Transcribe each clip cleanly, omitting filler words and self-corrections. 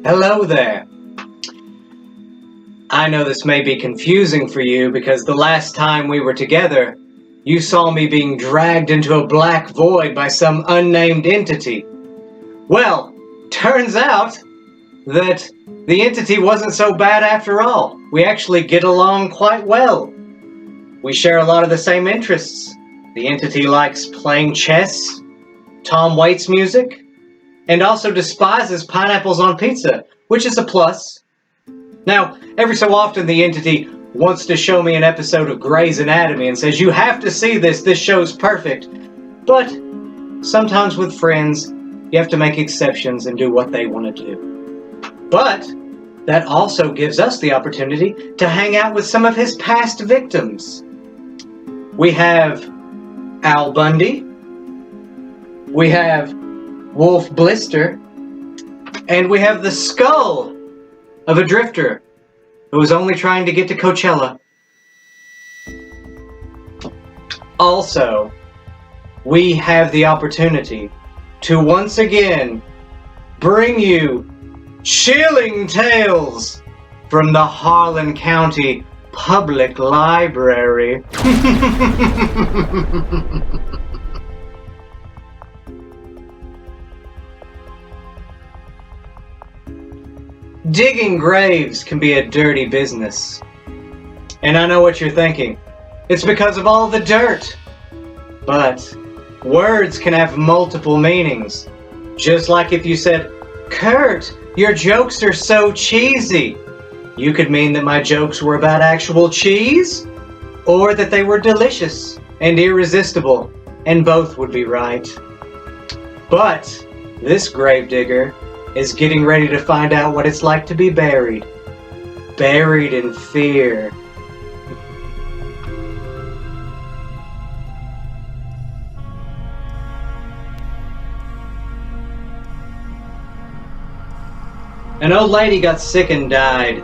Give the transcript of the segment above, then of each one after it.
Hello there. I know this may be confusing for you because the last time we were together, you saw me being dragged into a black void by some unnamed entity. Well, turns out that the entity wasn't so bad after all. We actually get along quite well. We share a lot of the same interests. The entity likes playing chess, Tom Waits music, and also despises pineapples on pizza, which is a plus. Now, every so often the entity wants to show me an episode of Grey's Anatomy and says, "You have to see this show's perfect." But sometimes with friends, you have to make exceptions and do what they want to do. But that also gives us the opportunity to hang out with some of his past victims. We have Al Bundy, we have Wolf Blister, and we have the skull of a drifter who was only trying to get to Coachella. Also, we have the opportunity to once again bring you chilling tales from the Harlan County Public Library. Digging graves can be a dirty business. And I know what you're thinking. It's because of all the dirt. But words can have multiple meanings. Just like if you said, "Kurt, your jokes are so cheesy." You could mean that my jokes were about actual cheese, or that they were delicious and irresistible, and both would be right. But this gravedigger is getting ready to find out what it's like to be buried. Buried in fear. An old lady got sick and died.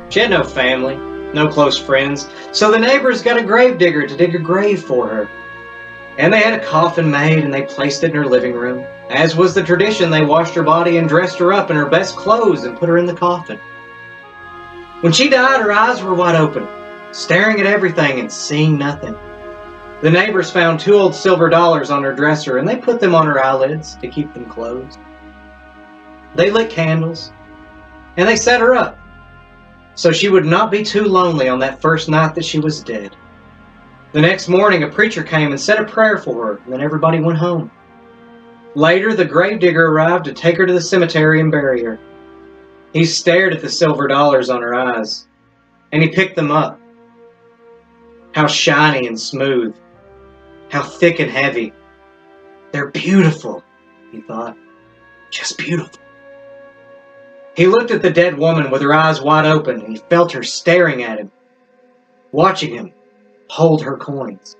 She had no family, no close friends, so the neighbors got a gravedigger to dig a grave for her. And they had a coffin made and they placed it in her living room. As was the tradition, they washed her body and dressed her up in her best clothes and put her in the coffin. When she died, her eyes were wide open, staring at everything and seeing nothing. The neighbors found 2 old silver dollars on her dresser and they put them on her eyelids to keep them closed. They lit candles and they set her up so she would not be too lonely on that first night that she was dead. The next morning, a preacher came and said a prayer for her, and then everybody went home. Later, the gravedigger arrived to take her to the cemetery and bury her. He stared at the silver dollars on her eyes, and he picked them up. How shiny and smooth. How thick and heavy. They're beautiful, he thought. Just beautiful. He looked at the dead woman with her eyes wide open, and he felt her staring at him, watching him hold her coins.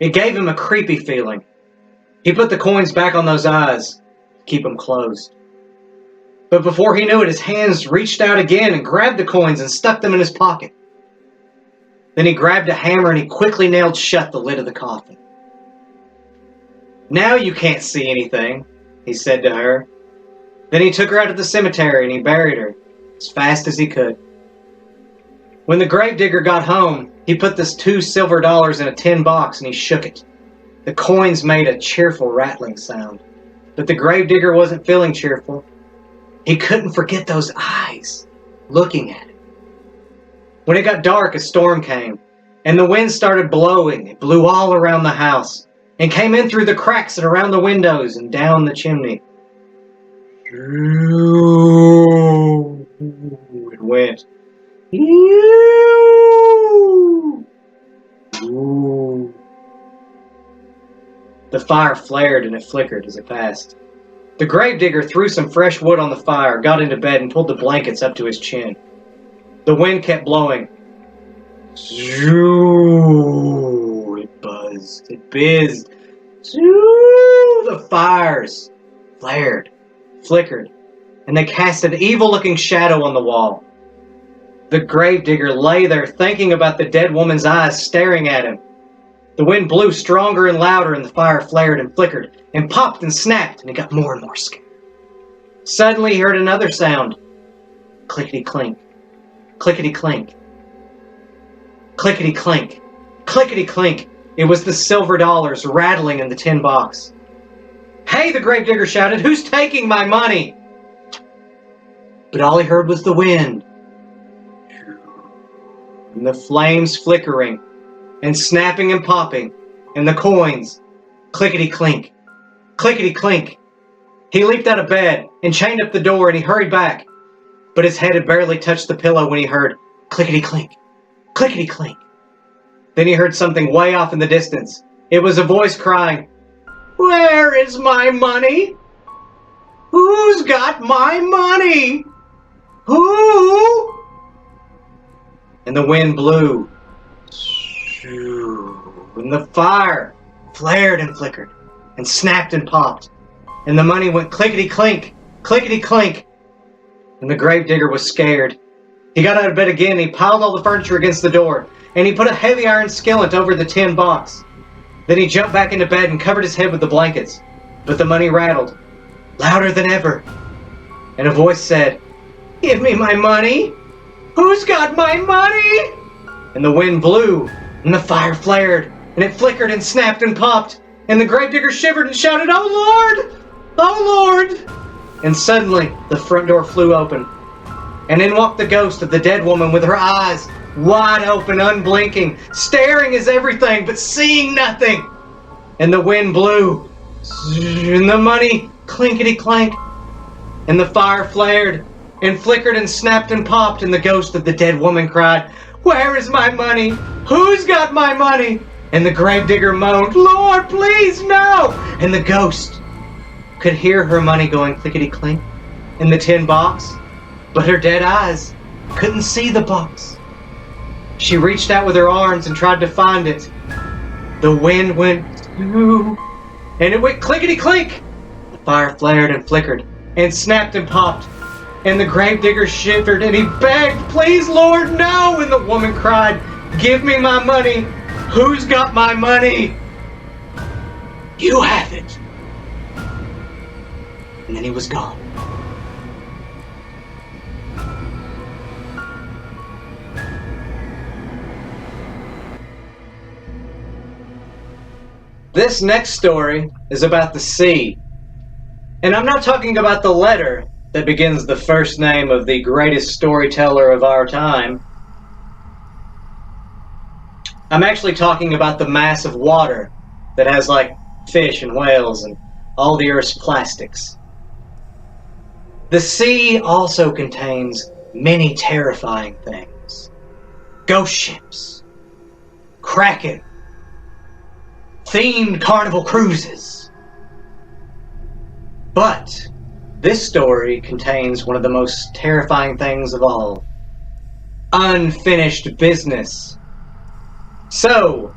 It gave him a creepy feeling. He put the coins back on those eyes, keep them closed. But before he knew it, his hands reached out again and grabbed the coins and stuck them in his pocket. Then he grabbed a hammer and he quickly nailed shut the lid of the coffin. "Now you can't see anything," he said to her. Then he took her out of the cemetery and he buried her as fast as he could. When the gravedigger got home, he put the 2 silver dollars in a tin box and he shook it. The coins made a cheerful rattling sound, but the gravedigger wasn't feeling cheerful. He couldn't forget those eyes looking at him. When it got dark, a storm came, and the wind started blowing. It blew all around the house and came in through the cracks and around the windows and down the chimney. It went. The fire flared and it flickered as it passed. The gravedigger threw some fresh wood on the fire, got into bed, and pulled the blankets up to his chin. The wind kept blowing. It buzzed. It bizzed. The fires flared, flickered, and they cast an evil-looking shadow on the wall. The gravedigger lay there thinking about the dead woman's eyes staring at him. The wind blew stronger and louder, and the fire flared and flickered and popped and snapped, and he got more and more scared. Suddenly he heard another sound. Clickety-clink, clickety-clink, clickety-clink, clickety-clink. It was the silver dollars rattling in the tin box. "Hey," the gravedigger shouted, "who's taking my money?" But all he heard was the wind, and the flames flickering, and snapping and popping, and the coins, clickety-clink, clickety-clink. He leaped out of bed and chained up the door, and he hurried back. But his head had barely touched the pillow when he heard clickety-clink, clickety-clink. Then he heard something way off in the distance. It was a voice crying, "Where is my money? Who's got my money? Who?" And the wind blew, and the fire flared and flickered, and snapped and popped, and the money went clickety-clink, clickety-clink. And the gravedigger was scared. He got out of bed again, and he piled all the furniture against the door, and he put a heavy iron skillet over the tin box. Then he jumped back into bed and covered his head with the blankets. But the money rattled, louder than ever. And a voice said, "Give me my money! Who's got my money?" And the wind blew, and the fire flared, and it flickered and snapped and popped, and the gravedigger shivered and shouted, "Oh Lord! Oh Lord!" And suddenly, the front door flew open, and in walked the ghost of the dead woman with her eyes wide open, unblinking, staring as everything, but seeing nothing. And the wind blew, and the money clinkety-clank, and the fire flared, and flickered and snapped and popped, and the ghost of the dead woman cried, "Where is my money? Who's got my money?" And the gravedigger moaned, "Lord, please, no!" And the ghost could hear her money going clickety-clink in the tin box, but her dead eyes couldn't see the box. She reached out with her arms and tried to find it. The wind went, and it went clickety-clink. The fire flared and flickered and snapped and popped, and the gravedigger shivered and he begged, "Please, Lord, no!" And the woman cried, "Give me my money. Who's got my money?" "You have it." And then he was gone. This next story is about the sea. And I'm not talking about the letter that begins the first name of the greatest storyteller of our time. I'm actually talking about the mass of water that has like fish and whales and all the Earth's plastics. The sea also contains many terrifying things. Ghost ships, kraken, themed carnival cruises. But this story contains one of the most terrifying things of all. Unfinished business. So,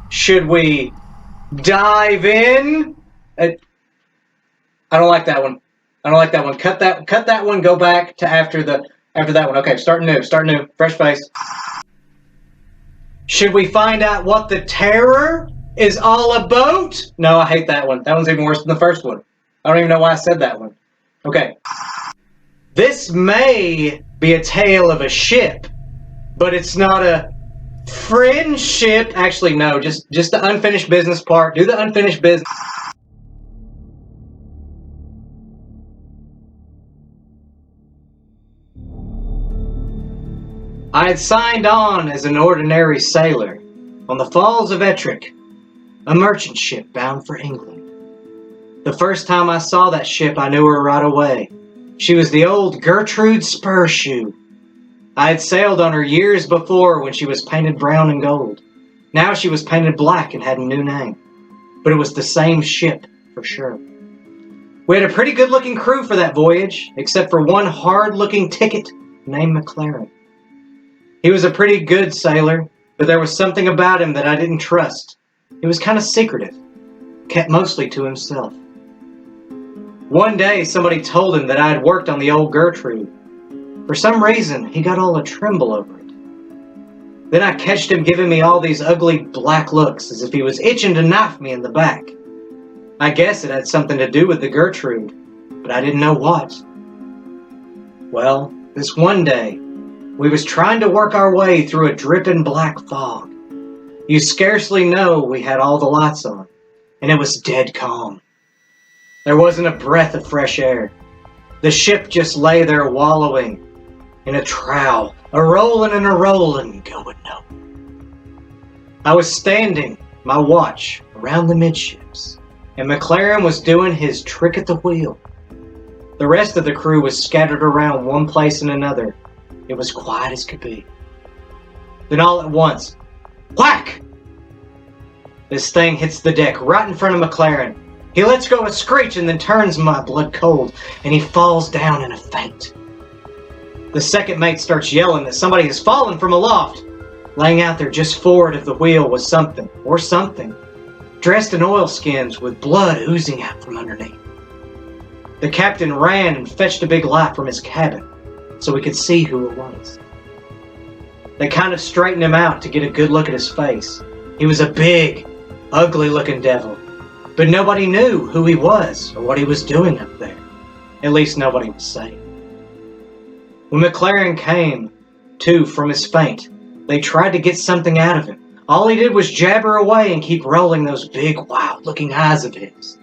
should we dive in? I don't like that one. I don't like that one. Cut that one, go back to after that one. Okay, start new, fresh face. Should we find out what the terror is all about? No, I hate that one. That one's even worse than the first one. I don't even know why I said that one. Okay. This may be a tale of a ship, but it's not a friendship. Actually, no, just the unfinished business part. Do the unfinished business. I had signed on as an ordinary sailor on the Falls of Ettrick, a merchant ship bound for England. The first time I saw that ship, I knew her right away. She was the old Gertrude Spurshoe. I had sailed on her years before when she was painted brown and gold. Now she was painted black and had a new name. But it was the same ship, for sure. We had a pretty good-looking crew for that voyage, except for one hard-looking ticket named McLaren. He was a pretty good sailor, but there was something about him that I didn't trust. He was kind of secretive, kept mostly to himself. One day, somebody told him that I had worked on the old Gertrude. For some reason, he got all a tremble over it. Then I catched him giving me all these ugly black looks, as if he was itching to knife me in the back. I guess it had something to do with the Gertrude, but I didn't know what. Well, this one day, we was trying to work our way through a dripping black fog. You scarcely know we had all the lights on, and it was dead calm. There wasn't a breath of fresh air. The ship just lay there wallowing in a trough, a-rollin' and a-rollin', going nowhere. I was standing, my watch, around the midships, and McLaren was doing his trick at the wheel. The rest of the crew was scattered around one place and another. It was quiet as could be. Then all at once, whack! This thing hits the deck right in front of McLaren. He lets go a screech and then turns my blood cold, and he falls down in a faint. The second mate starts yelling that somebody has fallen from aloft. Laying out there just forward of the wheel was something, or something, dressed in oilskins with blood oozing out from underneath. The captain ran and fetched a big light from his cabin so we could see who it was. They kind of straightened him out to get a good look at his face. He was a big, ugly-looking devil, but nobody knew who he was or what he was doing up there. At least nobody was safe. When McLaren came to from his faint, they tried to get something out of him. All he did was jabber away and keep rolling those big, wild-looking eyes of his.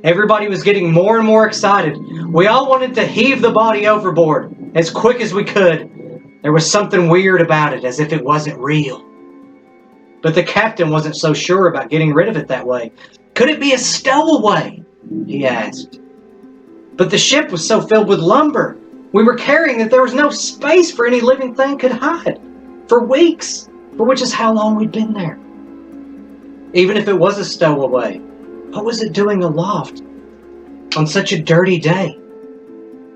Everybody was getting more and more excited. We all wanted to heave the body overboard as quick as we could. There was something weird about it, as if it wasn't real. But the captain wasn't so sure about getting rid of it that way. Could it be a stowaway? He asked. But the ship was so filled with lumber we were carrying that there was no space for any living thing could hide. For weeks, for which is how long we'd been there. Even if it was a stowaway, what was it doing aloft on such a dirty day?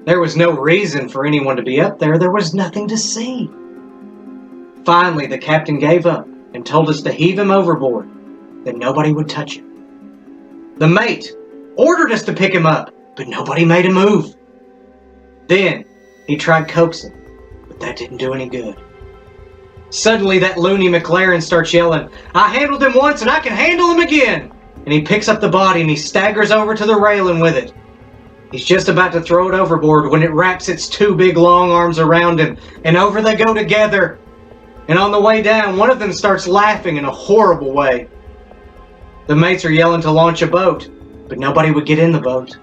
There was no reason for anyone to be up there. There was nothing to see. Finally, the captain gave up and told us to heave him overboard, that nobody would touch him. The mate ordered us to pick him up, but nobody made a move. Then he tried coaxing, but that didn't do any good. Suddenly, that loony McLaren starts yelling, "I handled him once and I can handle him again!" And he picks up the body and he staggers over to the railing with it. He's just about to throw it overboard when it wraps its two big long arms around him, and over they go together. And on the way down, one of them starts laughing in a horrible way. The mates are yelling to launch a boat, but nobody would get in the boat.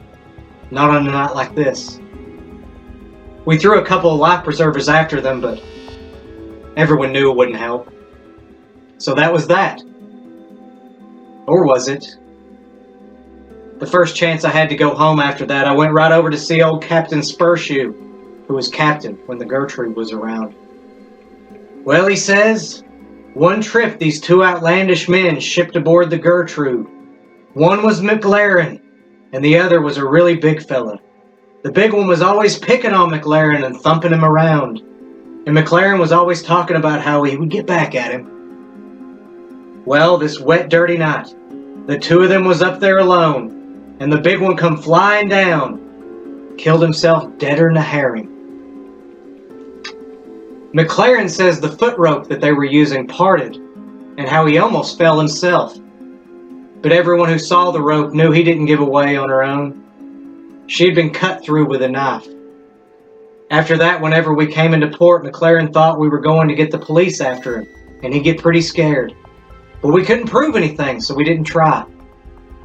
Not on a night like this. We threw a couple of life preservers after them, but everyone knew it wouldn't help. So that was that. Or was it? The first chance I had to go home after that, I went right over to see old Captain Spurshoe, who was captain when the Gertrude was around. Well, he says, one trip these two outlandish men shipped aboard the Gertrude. One was McLaren, and the other was a really big fella. The big one was always picking on McLaren and thumping him around. And McLaren was always talking about how he would get back at him. Well, this wet, dirty night, the two of them was up there alone, and the big one come flying down, killed himself deader'n a herring. McLaren says the foot rope that they were using parted, and how he almost fell himself. But everyone who saw the rope knew he didn't give away on her own. She had been cut through with a knife. After that, whenever we came into port, McLaren thought we were going to get the police after him, and he'd get pretty scared. But we couldn't prove anything, so we didn't try.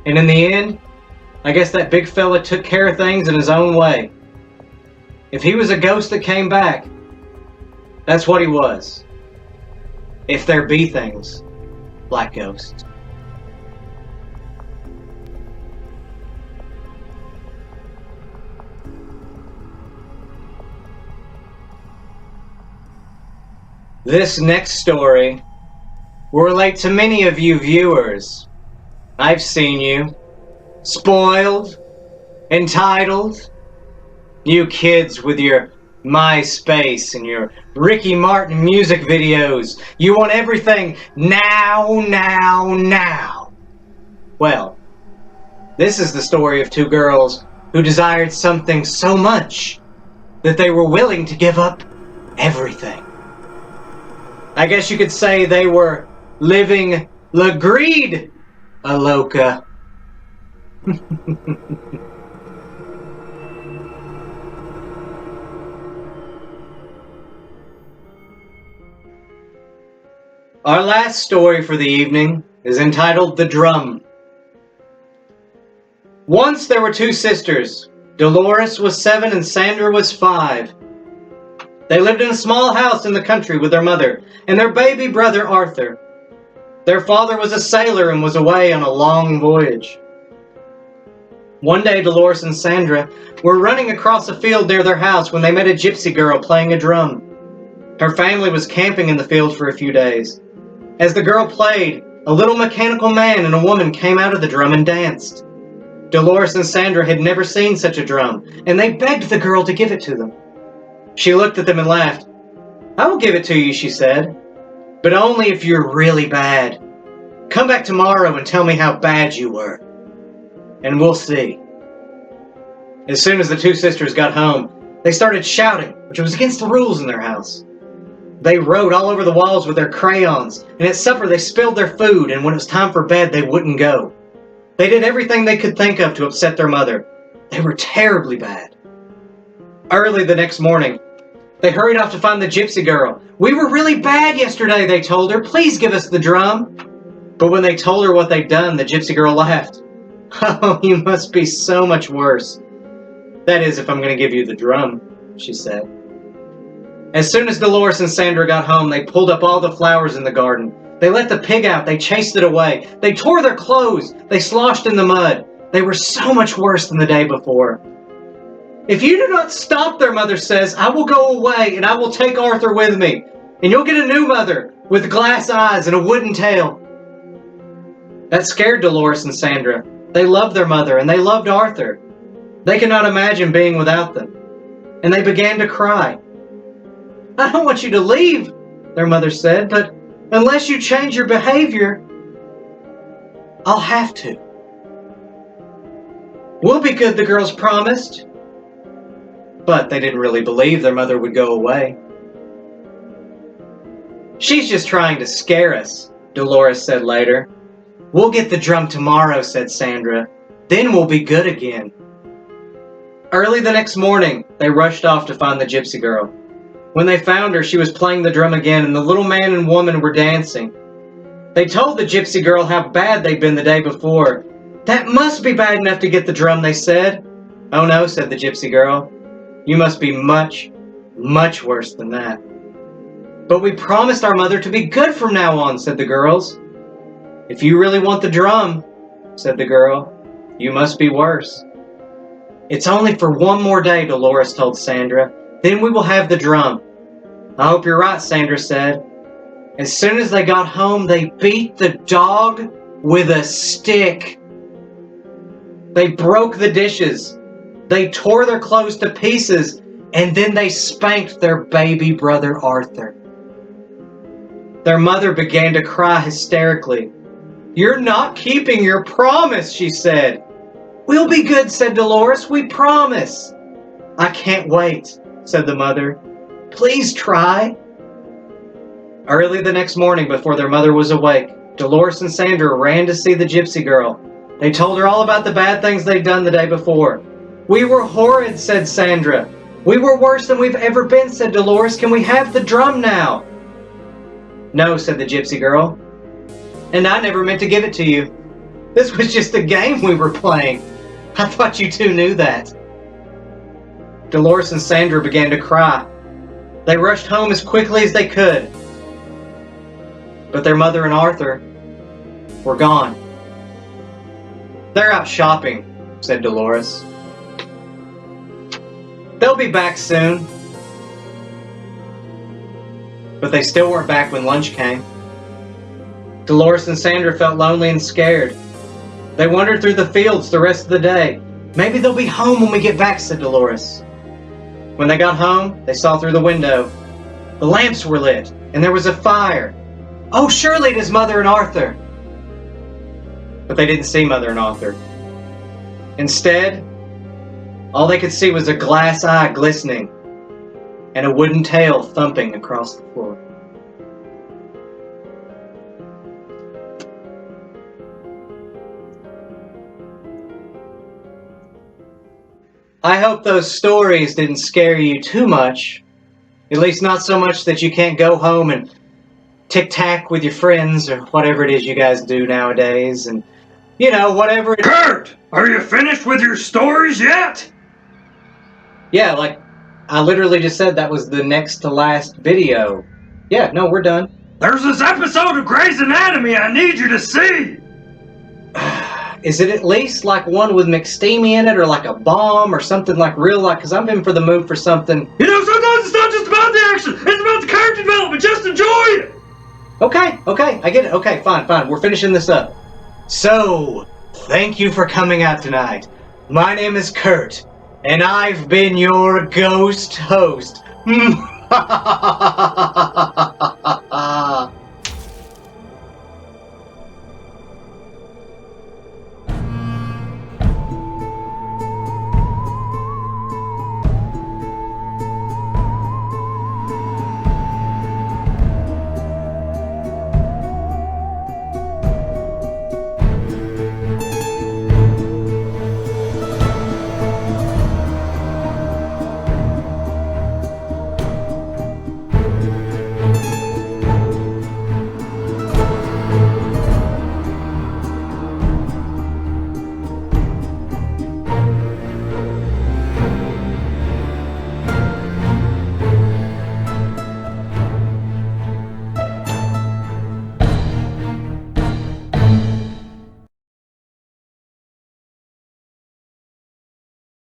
And in the end, I guess that big fella took care of things in his own way. If he was a ghost that came back, that's what he was. If there be things like ghosts. This next story will relate to many of you viewers. I've seen you. Spoiled, entitled, you kids with your MySpace and your Ricky Martin music videos. You want everything now, now, now. Well, this is the story of two girls who desired something so much that they were willing to give up everything. I guess you could say they were living la greed aloca. Our last story for the evening is entitled The Drum. Once there were two sisters. Dolores was 7 and Sandra was 5. They lived in a small house in the country with their mother and their baby brother Arthur. Their father was a sailor and was away on a long voyage. One day Dolores and Sandra were running across a field near their house when they met a gypsy girl playing a drum. Her family was camping in the field for a few days. As the girl played, a little mechanical man and a woman came out of the drum and danced. Dolores and Sandra had never seen such a drum, and they begged the girl to give it to them. She looked at them and laughed. "I will give it to you," she said, "but only if you're really bad. Come back tomorrow and tell me how bad you were, and we'll see." As soon as the two sisters got home, they started shouting, which was against the rules in their house. They wrote all over the walls with their crayons, and at supper they spilled their food, and when it was time for bed, they wouldn't go. They did everything they could think of to upset their mother. They were terribly bad. Early the next morning, they hurried off to find the gypsy girl. "We were really bad yesterday," they told her. "Please give us the drum." But when they told her what they'd done, the gypsy girl laughed. "Oh, you must be so much worse. That is, if I'm going to give you the drum," she said. As soon as Dolores and Sandra got home, they pulled up all the flowers in the garden. They let the pig out. They chased it away. They tore their clothes. They sloshed in the mud. They were so much worse than the day before. "If you do not stop," their mother says, "I will go away and I will take Arthur with me. And you'll get a new mother with glass eyes and a wooden tail." That scared Dolores and Sandra. They loved their mother and they loved Arthur. They could not imagine being without them. And they began to cry. "I don't want you to leave," their mother said, "but unless you change your behavior, I'll have to." "We'll be good," the girls promised. But they didn't really believe their mother would go away. "She's just trying to scare us," Dolores said later. "We'll get the drum tomorrow," said Sandra. "Then we'll be good again." Early the next morning, they rushed off to find the gypsy girl. When they found her, she was playing the drum again, and the little man and woman were dancing. They told the gypsy girl how bad they'd been the day before. "That must be bad enough to get the drum," they said. "Oh no," said the gypsy girl. "You must be much, much worse than that." "But we promised our mother to be good from now on," said the girls. "If you really want the drum," said the girl, "you must be worse." "It's only for one more day," Dolores told Sandra. "Then we will have the drum." "I hope you're right," Sandra said. As soon as they got home, they beat the dog with a stick. They broke the dishes. They tore their clothes to pieces, and then they spanked their baby brother Arthur. Their mother began to cry hysterically. "You're not keeping your promise," she said. "We'll be good," said Dolores. "We promise." "I can't wait," said the mother. "Please try." Early the next morning, before their mother was awake, Dolores and Sandra ran to see the gypsy girl. They told her all about the bad things they'd done the day before. "We were horrid," said Sandra. "We were worse than we've ever been," said Dolores. "Can we have the drum now?" "No," said the gypsy girl. "And I never meant to give it to you. This was just a game we were playing. I thought you two knew that." Dolores and Sandra began to cry. They rushed home as quickly as they could. But their mother and Arthur were gone. "They're out shopping," said Dolores. "They'll be back soon." But they still weren't back when lunch came. Dolores and Sandra felt lonely and scared. They wandered through the fields the rest of the day. "Maybe they'll be home when we get back," said Dolores. When they got home, they saw through the window. The lamps were lit, and there was a fire. "Oh, surely it is Mother and Arthur." But they didn't see Mother and Arthur. Instead, all they could see was a glass eye glistening and a wooden tail thumping across the floor. I hope those stories didn't scare you too much. At least not so much that you can't go home and tic-tac with your friends or whatever it is you guys do nowadays, and, you know, whatever it... Kurt! Are you finished with your stories yet? Yeah, like, I literally just said that was the next to last video. Yeah, no, we're done. There's this episode of Grey's Anatomy I need you to see! Is it at least like one with McSteamy in it, or like a bomb, or something like real, like, because I'm in for the mood for something. You know, sometimes it's not just about the action, it's about the character development, just enjoy it! Okay, I get it. Okay, fine, we're finishing this up. So, thank you for coming out tonight. My name is Kurt, and I've been your ghost host.